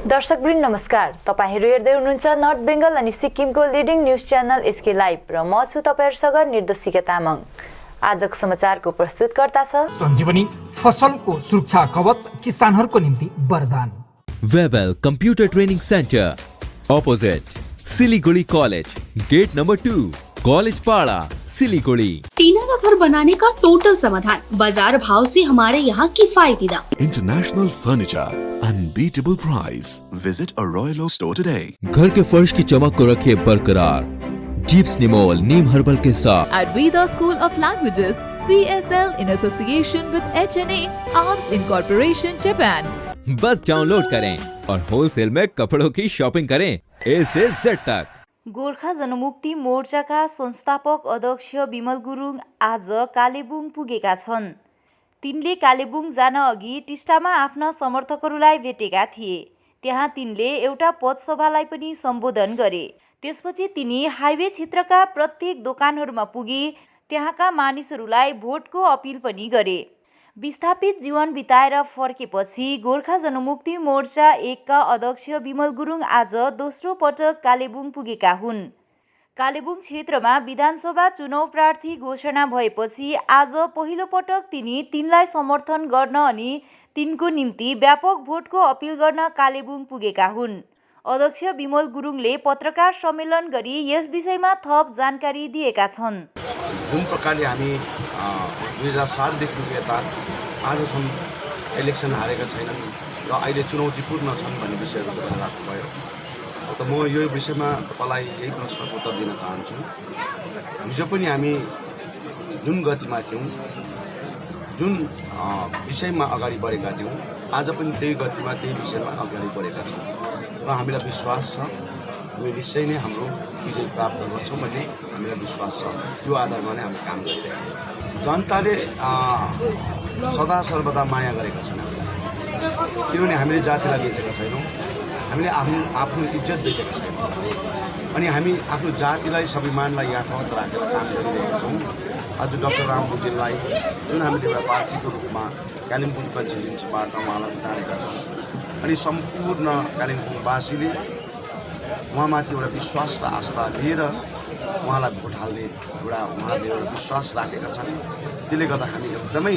दर्शकवृन्द नमस्कार। तपाईहरु हेर्दै हुनुहुन्छ नर्थ बेंगल अनि सिक्किमको leading news channel SK live र म छु तपाईहरुसँग निर्देशिका तामाङ। आजको समाचारको प्रस्तुतकर्ता छ सञ्जीवनी फसलको सुरक्षा कवच किसानहरुको निम्ति वरदान। Webel computer training centre opposite Siliguri college, gate number 2, college Para, Siliguri. टीना का घर बनाने का टोटल समाधान, बाजार भाव से हमारे यहाँ किफायती दाम। International furniture, unbeatable price. Visit a royal store today. घर के फर्श की चमक को रखिए बरकरार जीप्स निमोल नीम हर्बल के साथ। At Veda School of Languages, VSL in association with HNA, Arms Incorporation, Japan. Bus download करें और होलसेल में कपड़ों की शॉपिंग करें A से Z तक। गोर्खा जनमुक्ति मोर्चाका संस्थापक अध्यक्ष विमल गुरुङ आज कालेबुङ पुगेका छन्। तिनले कालेबुङ जान अघि टिस्टामा आफ्ना समर्थकहरूलाई भेटेका थिए। त्यहाँ तिनले एउटा पथसभालाई पनि सम्बोधन गरे। त्यसपछि तिनी हाइवे क्षेत्रका प्रत्येक दोकानहरूमा पुगी त्यहाँका मानिसहरूलाई भोटको अपिल पनि गरे। विस्थापित जीवन बिताएर फर्केपछि गोर्खा जनमुक्ति मोर्चा 1 का अध्यक्ष विमल गुरुङ आज दोस्रो पटक कालेबुङ पुगेका हुन्। कालेबुङ क्षेत्रमा विधानसभा चुनाव प्रार्थी घोषणा भएपछि आज पहिलो पटक तिनलाई समर्थन गर्न अनि तिनको निम्ति व्यापक भोटको अपिल गर्न कालेबुङ पुगेका हुन्। अध्यक्ष विमल गुरुङले पत्रकार सम्मेलन गरी यस विषयमा थप जानकारी दिएका छन्। जुन प्रकारले हामी 2007 देखि यता आजसम्म इलेक्सन हारेका छैनन् र अहिले चुनौतीपूर्ण छन् भन्ने विषयहरू बताउनु भएको भयो। त म यो विषयमा तपाईलाई यही प्रश्नको उत्तर दिन चाहन्छु। हिजो पनि हामी जुन गतिमा थियौँ, जुन विषयमा अगाडि बढेका थियौँ, आज पनि त्यही गतिमा त्यही विषयमा अगाडि बढेका छौँ र हामीलाई विश्वास छ यो निश्चय नै हाम्रो विजय प्राप्त गर्छौँ भन्ने हामीलाई विश्वास छ। यो आधारमा नै हामी काम गरिरहेका छौँ। जनताले सदा सर्वदा माया गरेका छन् किनभने हामीले जातिलाई बेचेका छैनौँ, हामीले आफ्नो इज्जत बेचेका छैनौँ अनि हामी आफ्नो जातिलाई स्वाभिमानलाई यथावत राखेर काम गरिरहेका छौँ। आज डाक्टर रामबुजिनलाई जुन हामीले एउटा पार्टीको रूपमा कालिम्पोङ कन्स्टिट्युन्सीबाट उहाँलाई उतारेका छौँ अनि सम्पूर्ण कालिम्पोङवासीले उहाँमाथि एउटा विश्वास र आस्था लिएर उहाँलाई भोट हाल्ने एउटा उहाँले एउटा विश्वास राखेका छन्। त्यसले गर्दा हामी एकदमै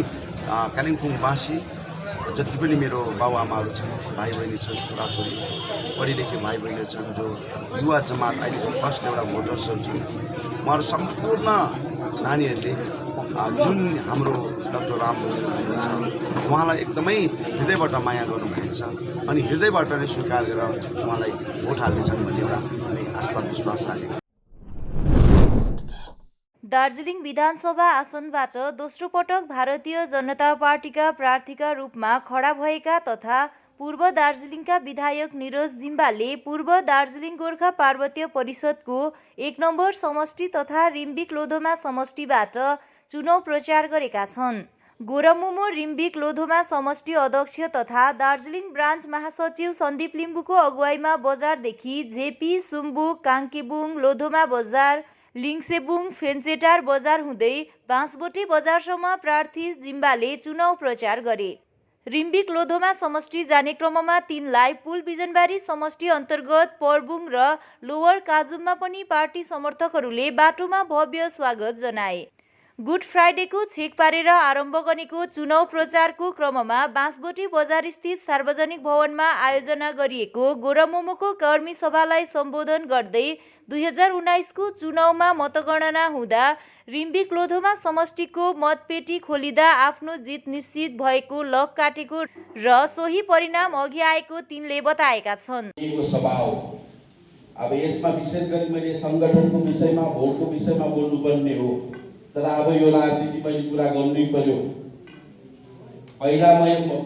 कालिम्पोङवासी जति पनि मेरो बाबुआमाहरू छन्, भाइ बहिनी छन्, छोराछोरी पढिलेखे भाइ बहिनी छन्, जो युवा जमात अहिलेको फर्स्ट एउटा भोटर्सहरू छन्, उहाँहरू सम्पूर्ण नानीहरूले जुन हाम्रो डाक्टर रामबुजिन हुनुहुन्छ उहाँलाई एकदमै हृदयबाट माया गर्नुभएको छ अनि हृदयबाट नै स्वीकार गरेर उहाँलाई भोट हाल्नेछन् भन्ने एउटा हामी आस्था विश्वास राखेका। दार्जिलिङ विधानसभा आसनबाट दोस्रो पटक भारतीय जनता पार्टीका प्रार्थीका रूपमा खडा भएका तथा पूर्व दार्जिलिङका विधायक निरज जिम्बाले पूर्व दार्जिलिङ गोर्खा पार्वतीय परिषदको 1 नम्बर समष्टि तथा रिम्बिक लोधोमा समष्टिबाट चुनाव प्रचार गरेका छन्। गोरामुमो रिम्बिक लोधोमा समष्टि अध्यक्ष तथा दार्जिलिङ ब्रान्च महासचिव सन्दीप लिम्बुको अगुवाईमा बजारदेखि झेपी, सुम्बुक, काङ्केबुङ, लोधोमा बजार, लिङसेबुङ, फेन्चेटार बजार हुँदै बाँसबोटे बजारसम्म प्रार्थी जिम्बाले चुनाव प्रचार गरे। रिम्बिक लोधोमा समष्टि जाने क्रममा तिनलाई पुल बिजनबारी समष्टि अन्तर्गत पर्बुङ र लोवर काजुममा पनि पार्टी समर्थकहरूले बाटोमा भव्य स्वागत जनाए। गुड फ्राइडेको छेक पारेर आरम्भ गरेको चुनाव प्रचारको क्रममा बाँसबोटे बजार स्थित सार्वजनिक भवनमा आयोजना गरिएको गोरामोमोको कर्मी सभालाई सम्बोधन गर्दै 2019 को चुनावमा मतगणना हुँदा रिम्बिक लोधोमा समष्टिको मतपेटी खोलिँदा आफ्नो जित निश्चित भएको लक काटेको र सोही परिणाम अघि आएको तिनले बताएका छन्। अब यसमा विशेष गरी मैले संगठनको विषयमा भोटको विषयमा बोल्नुपर्ने हो, तर अब यो राजनीति मैले कुरा गर्नै पर्यो।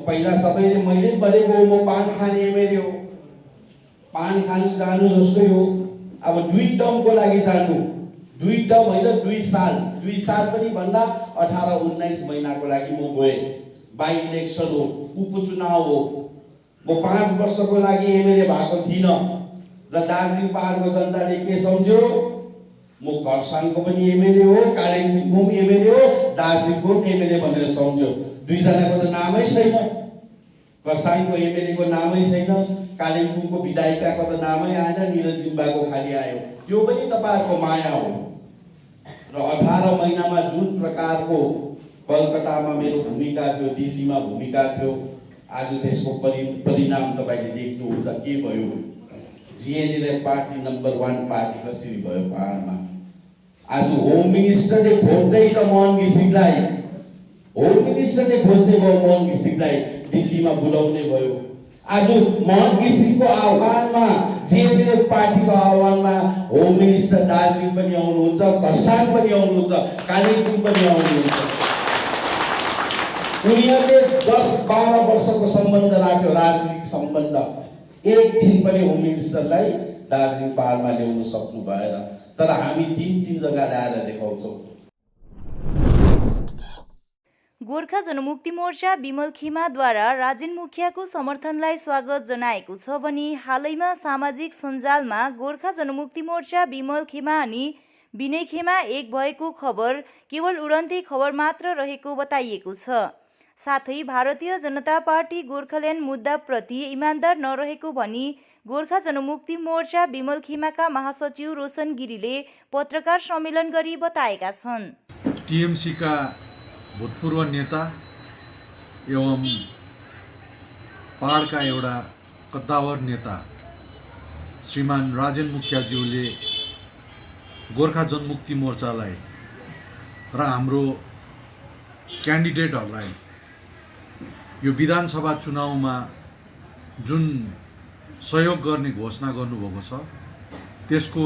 पहिला सबैले मैले बोलेको म पान खाने एमएलए हो, पान खानु जानु जस्तै हो। अब 2 टर्मको लागि जानु, 2 टर्म होइन 2 साल पनि भन्दा 18-19 महिनाको लागि म गए। बाई इलेक्सन हो, उपचुनाव हो। म 5 वर्षको लागि एमएलए भएको थिइनँ र दार्जिलिङ पहाडको जनताले के सम्झ्यो, म खरसाङको पनि एमएलए हो, कालिम्पोङको पनि एमएलए हो, दार्जिलिङको पनि एमएलए भनेर सम्झ्यो। दुईजनाको त नामै छैन। खरसाङको एमएलएको नामै छैन, कालिम्पोङको विधायिकाको त नामै आएन, निरज जिम्बाको खालि आयो। यो पनि तपाईँहरूको माया हो। र 18 महिनामा जुन प्रकारको कलकत्तामा मेरो भूमिका थियो, दिल्लीमा भूमिका थियो, आज त्यसको परिणाम तपाईँले देख्नुहुन्छ के भयो। जिएनएलएफ पार्टी नम्बर 1 पार्टी कसरी भयो पहाडमा। आज होम मिनिस्टरले खोज्दैछ मोहन घिसिङलाई, होम मिनिस्टरले खोज्दै भयो मोहन घिसिङलाई, दिल्लीमा बोलाउने भयो। आज मोहन घिसिङको आह्वानमा, जिएनएलएफ पार्टीको आह्वानमा होम मिनिस्टर दार्जिलिङ पनि आउनुहुन्छ, खरसाङ पनि आउनुहुन्छ, कालिम्पोङ पनि आउनुहुन्छ। उनीहरूले 10-12 वर्षको सम्बन्ध राख्यो, राजनीतिक सम्बन्ध। एक दिन पनि होम मिनिस्टरलाई दार्जिलिङ पहाडमा ल्याउन सक्नु भएन। तर हामी 3 जग्गा ल्याएर देखाउँछौँ। गोर्खा जनमुक्ति मोर्चा विमल खेमाद्वारा राजेन मुखियाको समर्थनलाई स्वागत जनाएको छ भने हालैमा सामाजिक सञ्जालमा गोर्खा जनमुक्ति मोर्चा विमल खेमा अनि विनय खेमा एक भएको खबर केवल उडन्ते खबर मात्र रहेको बताइएको छ। साथै भारतीय जनता पार्टी गोर्खाल्यान्ड मुद्दाप्रति इमान्दार नरहेको भनी गोर्खा जनमुक्ति मोर्चा विमल खेमाका महासचिव रोशन गिरीले पत्रकार सम्मेलन गरी बताएका छन्। टीएमसी का भूतपूर्व नेता एवं पहाड़का एउटा कद्दावर नेता श्रीमान राजेन मुखियाज्यूले गोर्खा जनमुक्ति मोर्चालाई र हाम्रो क्यान्डिडेटहरूलाई यो विधानसभा चुनावमा जुन सहयोग गर्ने घोषणा गर्नुभएको छ त्यसको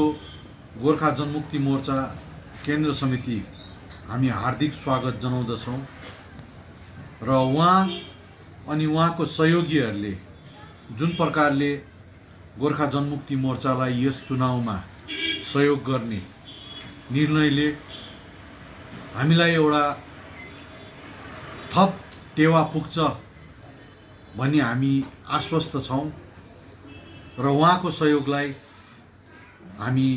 गोर्खा जनमुक्ति मोर्चा केन्द्र समिति हामी हार्दिक स्वागत जनाउँदछौँ र उहाँ अनि उहाँको सहयोगीहरूले जुन प्रकारले गोर्खा जनमुक्ति मोर्चालाई यस चुनावमा सहयोग गर्ने निर्णयले हामीलाई एउटा थप टेवा पुग्छ भनी हामी आश्वस्त छौँ र उहाँको सहयोगलाई हामी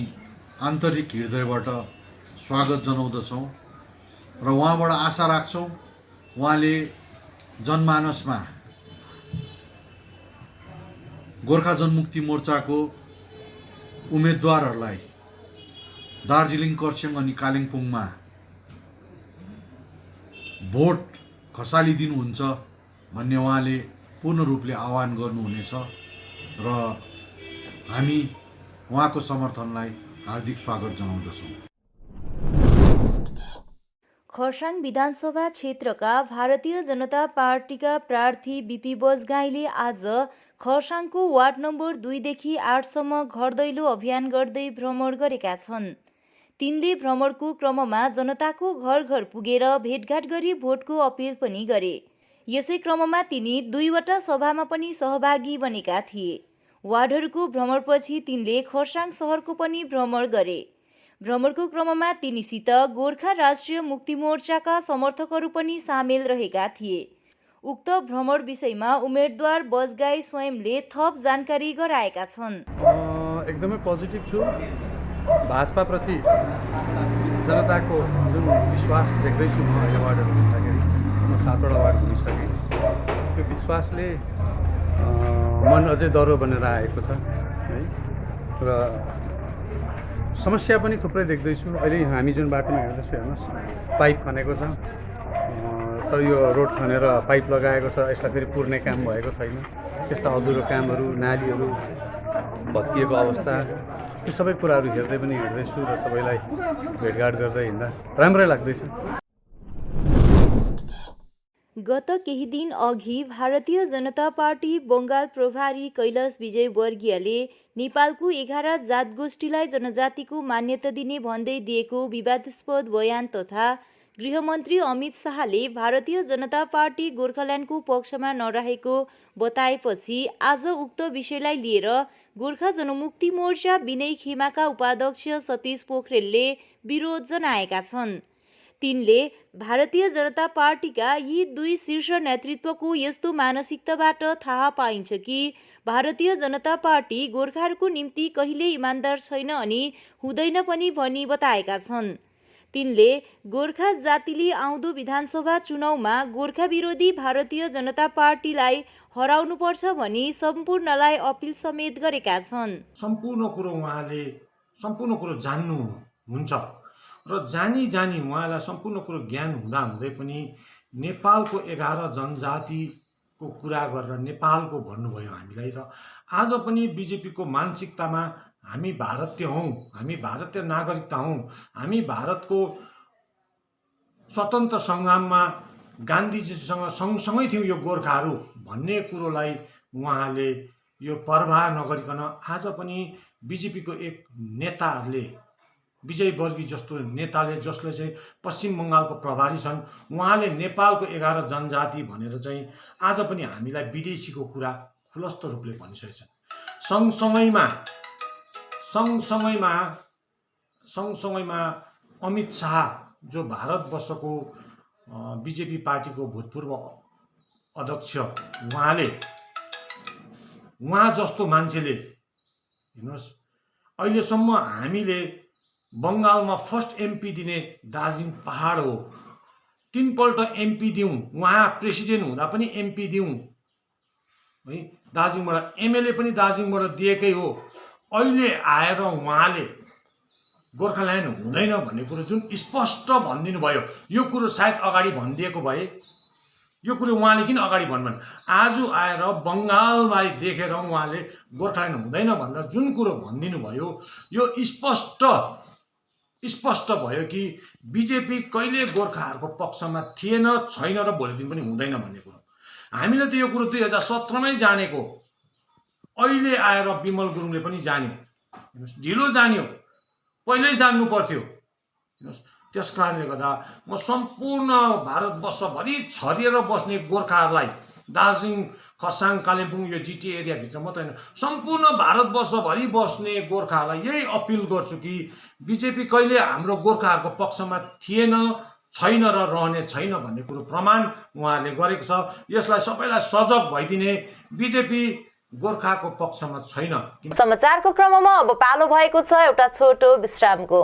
आन्तरिक हृदयबाट स्वागत जनाउँदछौँ र उहाँबाट आशा राख्छौँ उहाँले जनमानसमा गोर्खा जनमुक्ति मोर्चाको उम्मेदवारहरूलाई दार्जिलिङ, खरसाङ अनि कालिम्पोङमा भोट खसालिदिनुहुन्छ भन्ने उहाँले पूर्ण रूपले आह्वान गर्नुहुनेछ र हामी उहाँको समर्थनलाई हार्दिक स्वागत जनाउँदछौँ। खरसाङ विधानसभा क्षेत्रका भारतीय जनता पार्टीका प्रार्थी बिपी बजगाईले आज खरसाङको वार्ड नम्बर 2 देखि 8 सम्म घर दैलो अभियान गर्दै भ्रमण गरेका छन्। तिनले भ्रमणको क्रममा जनताको घर घर पुगेर भेटघाट गरी भोटको अपिल पनि गरे। यसै क्रममा तिनी 2वटा सभामा पनि सहभागी बनेका थिए। वार्डहरूको भ्रमणपछि तिनले खरसाङ शहरको पनि भ्रमण गरे। भ्रमणको क्रममा तिनीसित गोर्खा राष्ट्रिय मुक्ति मोर्चाका समर्थकहरू पनि सामेल रहेका थिए। उक्त भ्रमण विषयमा उम्मेदवार बजगाई स्वयंले थप जानकारी गराएका छन्। एकदमै पोजिटिभ छु। भाजपाप्रति जनताको जुन विश्वास देख्दैछु म अहिले वार्डहरू घुम्दाखेरि, म 7वटा वार्ड घुमिसकेँ। त्यो विश्वासले मन अझै डह्रो बनेर आएको छ है। र समस्या पनि थुप्रै देख्दैछु। अहिले हामी जुन बाटोमा हिँड्दैछु हेर्नुहोस्, पाइप खनेको छ, तर यो रोड खनेर पाइप लगाएको छ, यसलाई फेरि पुर्ने काम भएको छैन। यस्ता अधुरो कामहरू, नालीहरू भत्किएको अवस्था, यो सबै कुराहरू हेर्दै पनि हिँड्दैछु र सबैलाई भेटघाट गर्दै हिँड्दा राम्रै लाग्दैछ। गत केही दिन अघि भारतीय जनता पार्टी बङ्गाल प्रभारी कैलाश विजयवर्गीयले नेपालको 11 जातगोष्ठीलाई जनजातिको मान्यता दिने भन्दै दिएको विवादास्पद बयान तथा गृहमन्त्री अमित शाहले भारतीय जनता पार्टी गोर्खाल्यान्डको पक्षमा नरहेको बताएपछि आज उक्त विषयलाई लिएर गोर्खा जनमुक्ति मोर्चा विनय खेमाका उपाध्यक्ष सतीश पोखरेलले विरोध जनाएका छन्। तिनले भारतीय जनता पार्टीका यी 2 शीर्ष नेतृत्वको यस्तो मानसिकताबाट थाहा पाइन्छ कि भारतीय जनता पार्टी गोर्खाहरूको निम्ति कहिल्यै इमान्दार छैन अनि हुँदैन पनि भनी बताएका छन्। तिनले गोर्खा जातिले आउँदो विधानसभा चुनावमा गोर्खा विरोधी भारतीय जनता पार्टीलाई हराउनुपर्छ भनी सम्पूर्णलाई अपिल समेत गरेका छन्। सम्पूर्ण कुरो जान्नु हुन्छ र जानी उहाँलाई सम्पूर्ण कुरो ज्ञान हुँदै पनि नेपालको 11 जनजातिको कुरा गरेर नेपालको भन्नुभयो हामीलाई। र आज पनि बीजेपीको मानसिकतामा हामी भारतीय हौँ, हामी भारतीय नागरिकता हौँ, हामी भारतको स्वतन्त्र सङ्ग्राममा गान्धीजीसँग सँगसँगै थियौँ यो गोर्खाहरू भन्ने कुरोलाई उहाँले यो परवाह नगरिकन आज पनि बीजेपीको एक नेताहरूले, विजय वर्गी जस्तो नेताले जसले चाहिँ पश्चिम बङ्गालको प्रभारी छन्, उहाँले नेपालको 11 जनजाति भनेर चाहिँ आज पनि हामीलाई विदेशीको कुरा खुलस्त रूपले भनिसकेका छन्। सँगसँगैमा अमित शाह जो भारतवर्षको बीजेपी पार्टीको भूतपूर्व अध्यक्ष, उहाँ जस्तो मान्छेले हेर्नुहोस् अहिलेसम्म हामीले बङ्गालमा फर्स्ट एमपी दिने दार्जिलिङ पहाड हो। 3 पल्ट एमपी दिउँ, उहाँ प्रेसिडेन्ट हुँदा पनि एमपी दिउँ है, दार्जिलिङबाट एमएलए पनि दार्जिलिङबाट दिएकै हो। अहिले आएर उहाँले गोर्खाल्यान्ड हुँदैन भन्ने कुरो जुन स्पष्ट भनिदिनु भयो, यो कुरो सायद अगाडि भनिदिएको भए यो कुरो उहाँले किन अगाडि भन्नुभन्? आज आएर बङ्गाललाई देखेर उहाँले गोर्खाल्यान्ड हुँदैन भनेर जुन कुरो भनिदिनु भयो, यो स्पष्ट भयो कि बीजेपी कहिले गोर्खाहरूको पक्षमा थिएन, छैन र भोलि दिन पनि हुँदैन भन्ने कुरो। हामीले त यो कुरो 2017मै जानेको, अहिले आएर विमल गुरुङले पनि जान्यो, ढिलो जान्यो, पहिल्यै जान्नु पर्थ्यो। त्यस कारणले गर्दा म सम्पूर्ण भारतवर्षभरि छरिएर बस्ने गोर्खाहरूलाई, दार्जिलिङ, खरसाङ, कालिम्पोङ यो जिटिए एरियाभित्र मात्रै होइन, सम्पूर्ण भारतवर्षभरि बस्ने गोर्खाहरूलाई यही अपिल गर्छु कि बीजेपी कहिले हाम्रो गोर्खाहरूको पक्षमा थिएन, छैन र रहने छैन भन्ने कुरो प्रमाण उहाँहरूले गरेको छ। यसलाई सबैलाई सजग भइदिने, बीजेपी गोर्खाको पक्षमा छैन। समाचारको क्रममा अब पालो भएको छ एउटा छोटो विश्रामको।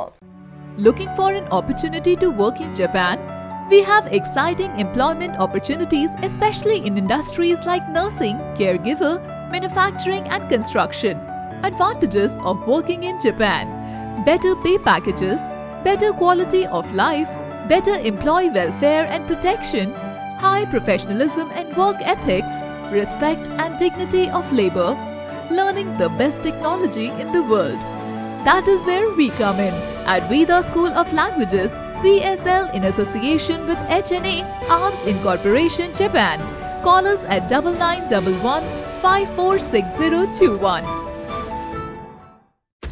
Looking for an opportunity to work in Japan? We have exciting employment opportunities, especially in industries like nursing, caregiver, manufacturing and construction. Advantages of working in Japan: better pay packages, better quality of life, better employee welfare and protection, high professionalism and work ethics, respect and dignity of labor, learning the best technology in the world. That is where we come in at Veda School of Languages, VSL, in association with HNA Arms Incorporation, Japan. Call us at 9911 546021.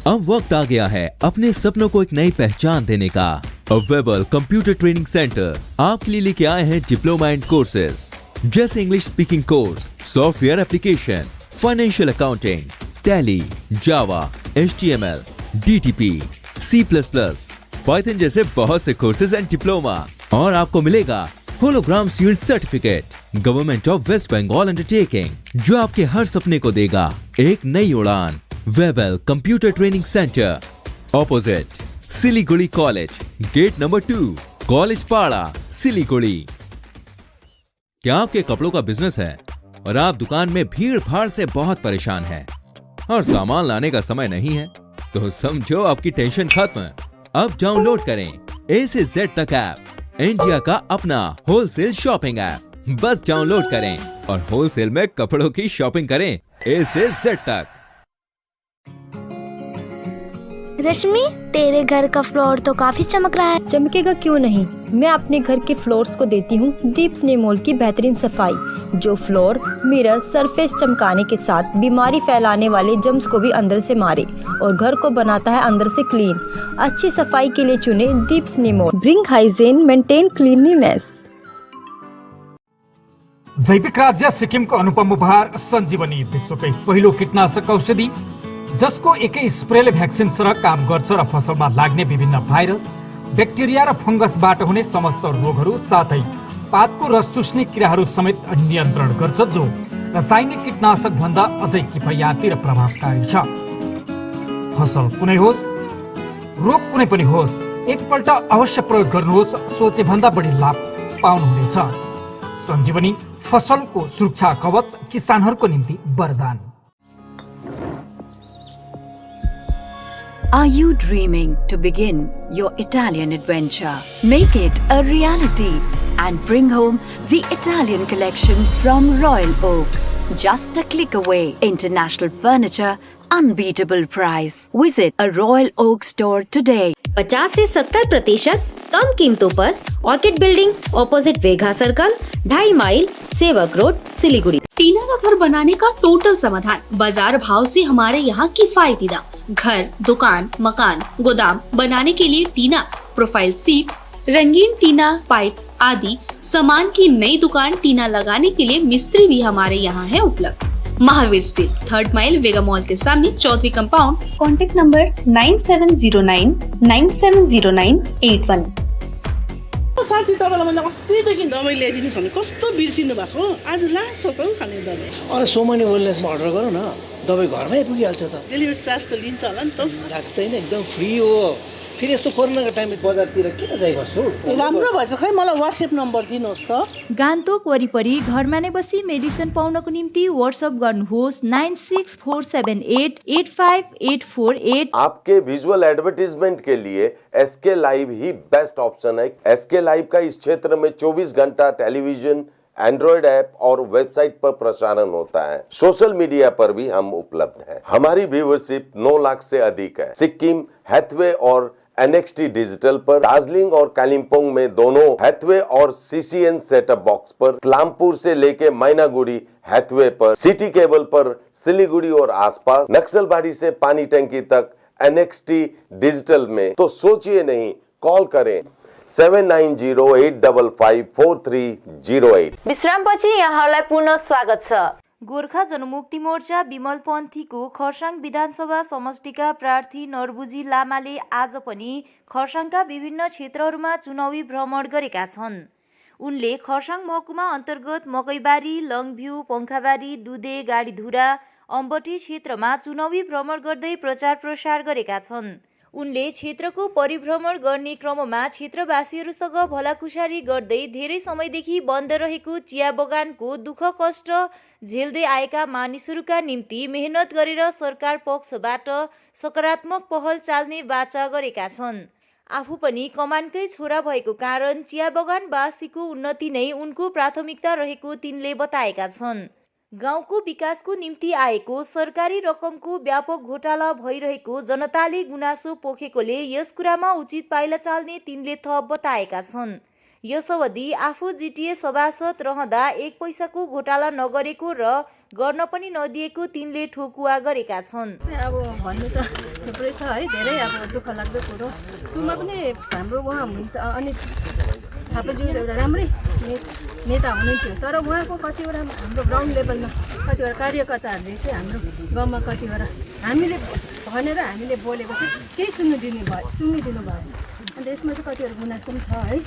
अब वक्त आ गया है अपने सपनों को एक नई पहचान देने का। वेबल कंप्यूटर ट्रेनिंग सेंटर आपके लिए लेके आए हैं डिप्लोमा एंड कोर्सेज जैसे English speaking course, software application, financial accounting, Tally, Java, HTML, DTP, C++, Python जैसे बहुत से कोर्सेज एंड डिप्लोमा। और आपको मिलेगा hologram sealed certificate government of West Bengal undertaking, जो आपके हर सपने को देगा एक नई उड़ान। Webel computer training centre, opposite Siliguri college, gate number 2, college Para, Siliguri. क्या आपके कपड़ों का बिजनेस है और आप दुकान में भीड़ भाड़ से बहुत परेशान हैं और सामान लाने का समय नहीं है? तो समझो आपकी टेंशन खत्म। अब डाउनलोड करें A से Z तक ऐप, इंडिया का अपना होलसेल शॉपिंग ऐप। बस डाउनलोड करें और होलसेल में कपड़ों की शॉपिंग करें A से Z तक। रश्मि, तेरे घर का फ्लोर तो काफी चमक रहा है। चमकेगा क्यों नहीं, मैं अपने घर के फ्लोर्स को देती हूँ दीप स्नेमोल की बेहतरीन सफाई, जो फ्लोर मिरर सरफेस चमकाने के साथ बीमारी फैलाने वाले जम्स को भी अंदर से मारे और घर को बनाता है अंदर से क्लीन। अच्छी सफाई के लिए चुने दीप स्नेमोल। Bring hygiene, maintain cleanliness. जैविक राज्य सिक्किमको अनुपम उपहार सञ्जीवनी, विश्वकै पहिलो कीटनाशक औषधि जसको एकै स्प्रेले भ्याक्सिन सरह काम गर्छ र फसलमा लाग्ने विभिन्न भाइरस, ब्याक्टेरिया र फंगसबाट हुने समस्त रोगहरू साथै पातको रस चुस्ने किराहरू समेत नियन्त्रण गर्छ, जो रासायनिक कीटनाशक भन्दा अझै किफायती र प्रभावकारी छ। फसल कुनै होस्, रोग कुनै पनि होस्, एकपल्ट अवश्य प्रयोग गर्नुहोस्, सोचे भन्दा बढी लाभ पाउनुहुनेछ। सञ्जीवनी फसलको सुरक्षा कवच, किसानहरूको निम्ति वरदान। Are you dreaming to begin your Italian adventure? Make it a reality and bring home the Italian collection from Royal Oak. Just a click away. International furniture, unbeatable price. Visit a Royal Oak store today. 50 से 70% कम कीमतों पर orchid building, opposite वेगा circle, 2.5 mile, सेवक road, Siliguri. टीना का घर बनाने का total समाधान, बाजार भाव से हमारे यहाँ किफायती दाम। घर, दुकान, मकान, गोदाम बनाने के लिए टीना, प्रोफाइल सीट, रंगीन टीना, पाइप आदि सामान की नई दुकान टीना लगाने के लिए मिस्त्री भी हमारे यहाँ है उपलब्ध। महावीर स्टील, 3rd माइल, वेगा मॉल के सामने, चौधरी कंपाउंड। Contact number 9709970981। साथी तपाईँलाई मैले अस्तिदेखि दबाई ल्याइदिनुहोस् भने कस्तो बिर्सिनु भएको, आज लास्ट हो त खाने दबाई। अरे सोमनी वेलनेसमा अर्डर गरौँ न, दबाई घरमै पुगिहाल्छ त। डेलिभरी चार्ज त लिन्छ होला नि त? लाग्दैन, एकदम फ्री हो। फेरि यस्तो कोरोनाको टाइममा बजारतिर किन जाइ बस्छु? राम्रो भएछ, खै मलाई व्हाट्सएप नम्बर दिनुहोस् त। गान्तोक वरिपरि घरमा नै बसी मेडिसिन पाउनको निम्ति व्हाट्सएप गर्नुहोस् 9647885848। आपके विजुअल एडवर्टीजमेंट के लिए एसके लाइव ही बेस्ट ऑप्शन है। एसके लाइव का इस क्षेत्र में 24 घंटा टेलीविजन, एंड्रॉइड ऐप और वेबसाइट पर प्रसारण होता है। सोशल मीडिया पर भी हम उपलब्ध हैं। हमारी व्यूवरशिप 9 लाख से अधिक है। सिक्किम, हैथवे और NXT डिजिटल पर, दार्जिलिंग और कालिम्पोंग में दोनों हैथवे और CCN सेटअप बॉक्स पर, क्लामपुर से लेके मैनागुड़ी हैथवे पर, सिटी केबल पर सिलीगुड़ी और आसपास, नक्सलबाड़ी से पानी टंकी तक NXT डिजिटल में। तो सोचिए नहीं, कॉल करें 7908554308। विश्रामपछि यहाँलाई पुनः स्वागत छ। गोर्खा जनमुक्ति मोर्चा विमल पन्थीको खरसाङ विधानसभा समष्टिका प्रार्थी नरबुजी लामाले आज पनि खरसाङका विभिन्न क्षेत्रहरूमा चुनावी भ्रमण गरेका छन्। उनले खरसाङ महकुमा अन्तर्गत मकैबारी, लङभ्यू, पङ्खाबारी, दुधे, गाडीधुरा, अम्बटी क्षेत्रमा चुनावी भ्रमण गर्दै प्रचार प्रसार गरेका छन्। उनले क्षेत्रको परिभ्रमण गर्ने क्रममा क्षेत्रवासीहरूसँग भलाकुसारी गर्दै धेरै समयदेखि बन्द रहेको चिया बगानको दुःख कष्ट झेल्दै आएका मानिसहरूका निम्ति मेहनत गरेर सरकार पक्षबाट सकारात्मक पहल चाल्ने वाचा गरेका छन्। आफू पनि कमानकै छोरा भएको कारण चिया बगानवासीको उन्नति नै उनको प्राथमिकता रहेको तिनले बताएका छन्। गाउँको विकासको निम्ति आएको सरकारी रकमको व्यापक घोटाला भइरहेको जनताले गुनासो पोखेकोले यस कुरामा उचित पाइला चाल्ने तिनले थप बताएका छन्। यस अवधि आफू जिटिए सभासद रहँदा 1 पैसाको घोटाला नगरेको र गर्न पनि नदिएको तिनले ठोकुवा गरेका छन्। अब भन्नु त थुप्रै छ है, धेरै अब दुःख लाग्दो कुरो। तुमा पनि हाम्रो उहाँ हुनुहुन्छ, अनि थापाज्यू एउटा राम्रै नेता हुनुहुन्थ्यो, तर उहाँको कतिवटा हाम्रो ग्राउन्ड लेभलमा कतिवटा कार्यकर्ताहरूले चाहिँ हाम्रो गाउँमा कतिवटा हामीले भनेर हामीले बोलेको चाहिँ केही सुनिदिनु भयो। अन्त यसमा चाहिँ कतिवटा गुनासो पनि छ है।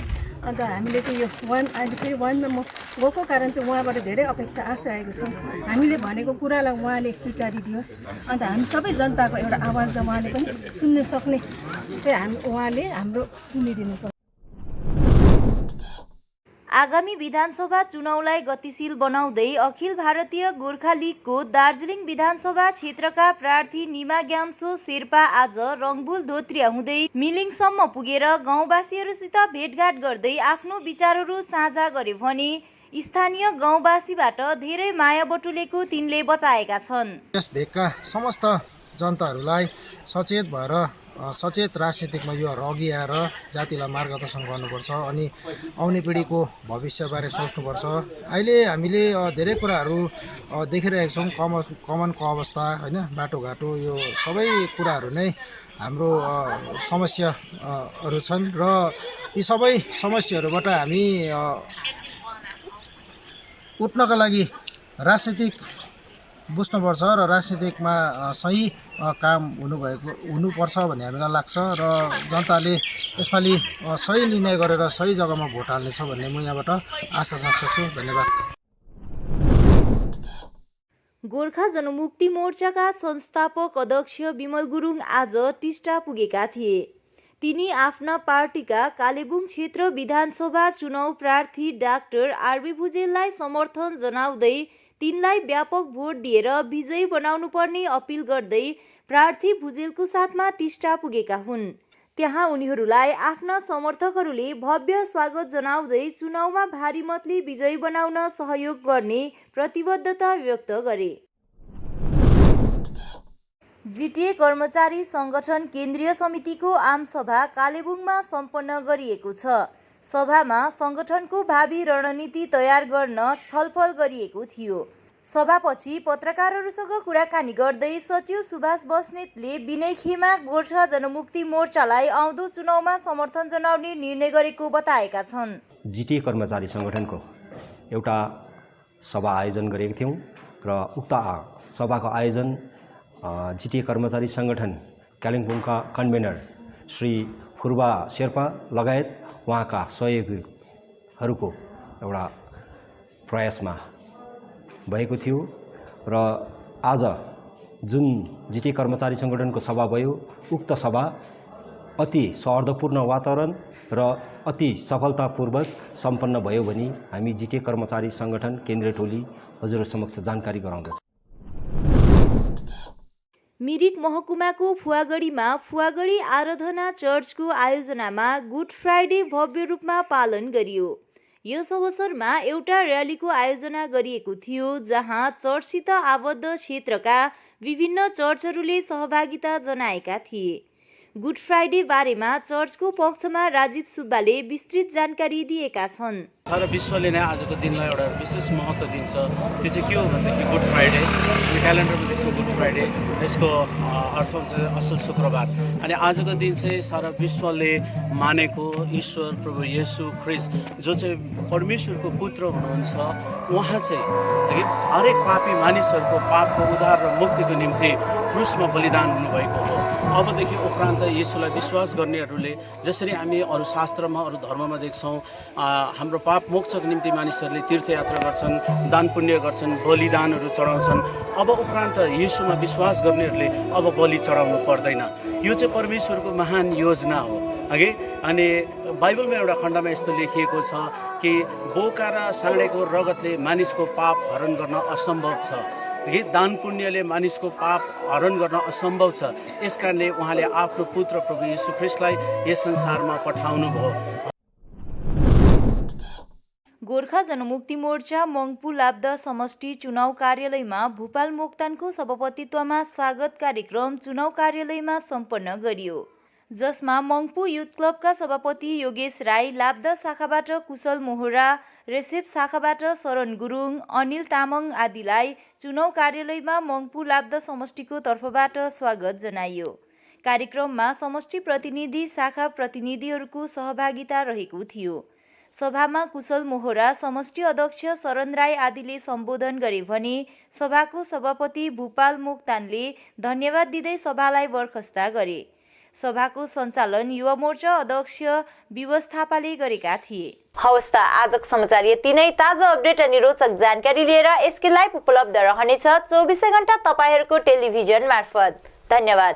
अन्त हामीले चाहिँ यो अहिले फेरि 1मा म गएको कारण चाहिँ उहाँबाट धेरै अपेक्षा आइरहेको छौँ। हामीले भनेको कुरालाई उहाँले स्वीकारिदियोस्। अन्त हामी सबै जनताको एउटा आवाजलाई उहाँले पनि सुन्न सक्ने चाहिँ उहाँले हाम्रो सुनिदिनु पर्छ। आगामी विधानसभा चुनावलाई गतिशील बनाउँदै अखिल भारतीय गोर्खा लीगको दार्जिलिङ विधानसभा क्षेत्रका प्रार्थी निमा ग्याम्सो शेर्पा आज रङबुल धोत्रिया हुँदै मिलिङसम्म पुगेर गाउँवासीहरूसित भेटघाट गर्दै आफ्नो विचारहरू साझा गरे भने स्थानीय गाउँवासीबाट धेरै माया बटुलेको तिनले बताएका छन्। यस भेगका समस्त जनताहरूलाई सचेत भएर सचेत राजनीतिकमा यो अघि आएर जातिलाई मार्गदर्शन गर्नुपर्छ अनि आउने पिँढीको भविष्यबारे सोच्नुपर्छ। अहिले हामीले धेरै कुराहरू देखिरहेका छौँ, कमानको अवस्था होइन, बाटोघाटो, यो सबै कुराहरू नै हाम्रो समस्याहरू छन् र यी सबै समस्याहरूबाट हामी उठ्नका लागि राजनीतिक बुझ्नुपर्छ र राजनीतिकमा सही काम हुनुपर्छ भन्ने हामीलाई लाग्छ र जनताले यसपालि सही निर्णय गरेर सही जग्गामा भोट हाल्नेछ भन्ने म यहाँबाट आशा राख्दछु। धन्यवाद। गोर्खा जनमुक्ति मोर्चाका संस्थापक अध्यक्ष विमल गुरुङ आज टिस्टा पुगेका थिए। तिनी आफ्ना पार्टीका कालेबुङ क्षेत्र विधानसभा चुनाव प्रार्थी डाक्टर आरबी भुजेललाई समर्थन जनाउँदै तिनलाई व्यापक भोट दिएर विजयी बनाउनु पर्ने अपिल गर्दै प्रार्थी भुजेलको साथमा टिस्टा पुगेका हुन्। त्यहाँ उनीहरूलाई आफ्ना समर्थकहरूले भव्य स्वागत जनाउँदै चुनावमा भारी मतले विजयी बनाउन सहयोग गर्ने प्रतिबद्धता व्यक्त गरे। जिटिए कर्मचारी संगठन केन्द्रीय समितिको आमसभा कालेबुङमा सम्पन्न गरिएको छ। सभामा संगठनको भावी रणनीति तयार गर्न छलफल गरिएको थियो। सभापछि पत्रकारहरूसँग कुराकानी गर्दै सचिव सुभाष बस्नेतले विनय खेमा गोर्खा जनमुक्ति मोर्चालाई आउँदो चुनावमा समर्थन जनाउने निर्णय गरेको बताएका छन्। जिटिए कर्मचारी संगठनको एउटा सभा आयोजन गरेका थियौँ र उक्त सभाको आयोजन जिटिए कर्मचारी संगठन कालिम्पोङका कन्भेनर श्री फुर्बा शेर्पा लगायत उहाँका सहयोगीहरूको एउटा प्रयासमा भएको थियो र आज जुन जिटिए कर्मचारी संगठनको सभा भयो उक्त सभा अति सौहार्दपूर्ण वातावरण र अति सफलतापूर्वक सम्पन्न भयो भनी हामी जिटिए कर्मचारी संगठन केन्द्रीय टोली हजुर समक्ष जानकारी गराउँदछौँ। मिरिक महकुमाको फुवागढीमा फुवागढी आराधना चर्चको आयोजनामा गुड फ्राइडे भव्य रूपमा पालन गरियो। यस अवसरमा एउटा र्यालीको आयोजना गरिएको थियो जहाँ चर्चसित आबद्ध क्षेत्रका विभिन्न चर्चहरूले सहभागिता जनाएका थिए। गुड फ्राइडे बारेमा चर्चको पक्षमा राजीव सुब्बाले विस्तृत जानकारी दिएका छन्। सारा विश्वले नै आजको दिनलाई एउटा विशेष महत्त्व दिन्छ। त्यो चाहिँ के हो भनेदेखि गुड फ्राइडे, हामी क्यालेन्डरमा देख्छौँ गुड फ्राइडे, यसको अर्थ हुन्छ असल शुक्रबार। अनि आजको दिन चाहिँ सारा विश्वले मानेको ईश्वर प्रभु येशू ख्रिस्ट जो चाहिँ परमेश्वरको पुत्र हुनुहुन्छ, उहाँ चाहिँ हरेक पापी मानिसहरूको पापको उद्धार र मुक्तिको निम्ति क्रुसमा बलिदान हुनुभएको हो। अबदेखि उपरान्त येशूलाई विश्वास गर्नेहरूले जसरी हामी अरू शास्त्रमा अरू धर्ममा देख्छौँ हाम्रो पाप मोक्षको निम्ति मानिसहरूले तीर्थयात्रा गर्छन्, दान पुण्य गर्छन्, बलिदानहरू चढाउँछन्। अब उपरान्त येशूमा विश्वास गर्नेहरूले अब बलि चढाउनु पर्दैन। यो चाहिँ परमेश्वरको महान योजना हो अघि। अनि बाइबलमा एउटा खण्डमा यस्तो लेखिएको छ कि बोका र साँडेको रगतले मानिसको पाप हरण गर्न असम्भव छ कि दान पुण्यले मानिसको पाप हरण गर्न असम्भव छ। यसकारणले उहाँले आफ्नो पुत्र प्रभु येशू ख्रिस्टलाई यस संसारमा पठाउनु भयो। गोर्खा जनमुक्ति मोर्चा मङ्पु लाब्दा समष्टि चुनाव कार्यालयमा भूपाल मोक्तानको सभापतित्वमा स्वागत कार्यक्रम चुनाव कार्यालयमा सम्पन्न गरियो, जसमा मङ्पु युथ क्लबका सभापति योगेश राई, लाब्दा शाखाबाट कुशल मोहरा, रेसेप शाखाबाट शरण गुरुङ, अनिल तामाङ आदिलाई चुनाव कार्यालयमा मङ्पु लाब्दा समष्टिको तर्फबाट स्वागत जनाइयो। कार्यक्रममा समष्टि प्रतिनिधि, शाखा प्रतिनिधिहरूको सहभागिता रहेको थियो। सभामा कुशल मोहरा, समष्टि अध्यक्ष शरण राई आदिले सम्बोधन गरे भने सभाको सभापति भूपाल मोक्तानले धन्यवाद दिँदै सभालाई बर्खस्ता गरे। सभाको सञ्चालन युवा मोर्चा अध्यक्ष विवश थापाले गरेका थिए। हवस् त आजको समाचार यति नै। ताजा अपडेट अनि रोचक जानकारी लिएर एसके लाइभ उपलब्ध रहनेछ 24 घण्टा तपाईहरूको टेलिभिजन मार्फत। धन्यवाद।